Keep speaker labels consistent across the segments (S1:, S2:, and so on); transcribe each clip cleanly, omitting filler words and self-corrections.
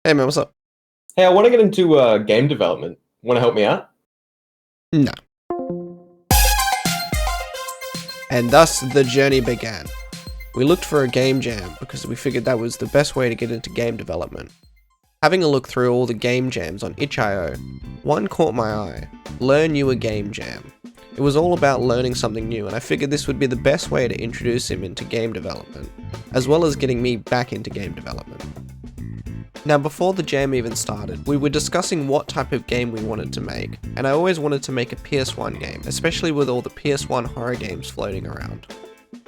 S1: Hey man, what's up?
S2: Hey, I want to get into game development. Want to help me out?
S1: No. And thus the journey began. We looked for a game jam because we figured that was the best way to get into game development. Having a look through all the game jams on itch.io, one caught my eye. Learn You a Game Jam. It was all about learning something new, and I figured this would be the best way to introduce him into game development, as well as getting me back into game development. Now, before the jam even started, we were discussing what type of game we wanted to make, and I always wanted to make a PS1 game, especially with all the PS1 horror games floating around.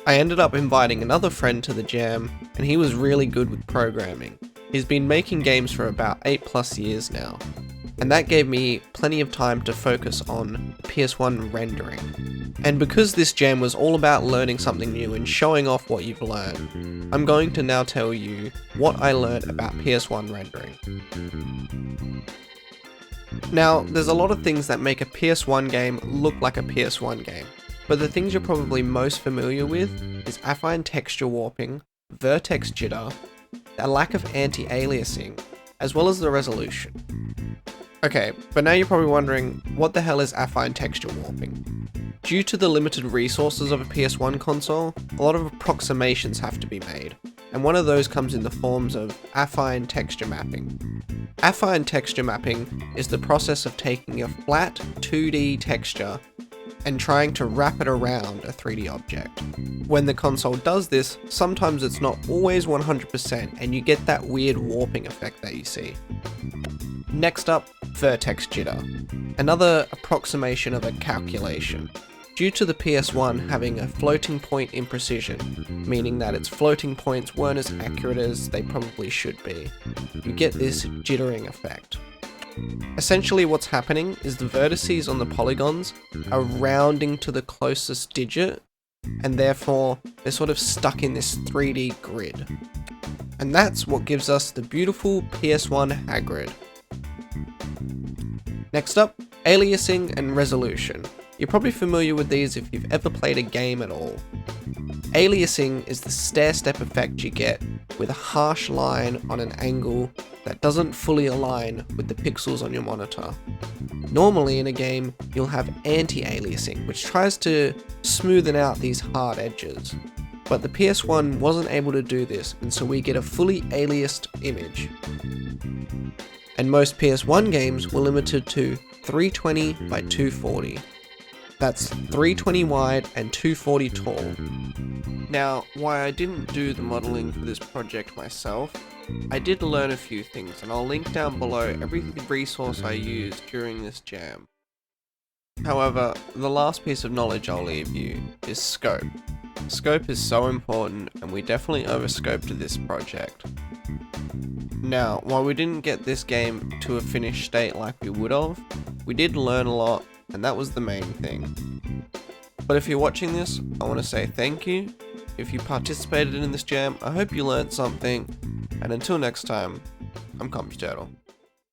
S1: I ended up inviting another friend to the jam, and he was really good with programming. He's been making games for about 8+ years now, and that gave me plenty of time to focus on PS1 rendering. And because this jam was all about learning something new and showing off what you've learned, I'm going to now tell you what I learned about PS1 rendering. Now, there's a lot of things that make a PS1 game look like a PS1 game, but the things you're probably most familiar with is affine texture warping, vertex jitter, a lack of anti-aliasing, as well as the resolution. Okay, but now you're probably wondering, what the hell is affine texture warping? Due to the limited resources of a PS1 console, a lot of approximations have to be made, and one of those comes in the forms of affine texture mapping. Affine texture mapping is the process of taking a flat 2D texture and trying to wrap it around a 3D object. When the console does this, sometimes it's not always 100% and you get that weird warping effect that you see. Next up, vertex jitter, another approximation of a calculation. Due to the PS1 having a floating point imprecision, meaning that its floating points weren't as accurate as they probably should be, you get this jittering effect. Essentially what's happening is the vertices on the polygons are rounding to the closest digit, and therefore they're sort of stuck in this 3D grid. And that's what gives us the beautiful PS1 Hagrid. Next up, aliasing and resolution. You're probably familiar with these if you've ever played a game at all. Aliasing is the stair-step effect you get with a harsh line on an angle that doesn't fully align with the pixels on your monitor. Normally in a game, you'll have anti-aliasing, which tries to smoothen out these hard edges. But the PS1 wasn't able to do this, and so we get a fully aliased image. And most PS1 games were limited to 320 by 240. That's 320 wide and 240 tall. Now, why I didn't do the modelling for this project myself, I did learn a few things, and I'll link down below every resource I used during this jam. However, the last piece of knowledge I'll leave you is scope. Scope is so important, and we definitely overscoped this project. Now, while we didn't get this game to a finished state like we would have, we did learn a lot, and that was the main thing. But if you're watching this, I want to say thank you. If you participated in this jam, I hope you learned something, and until next time, I'm CompuTurtle.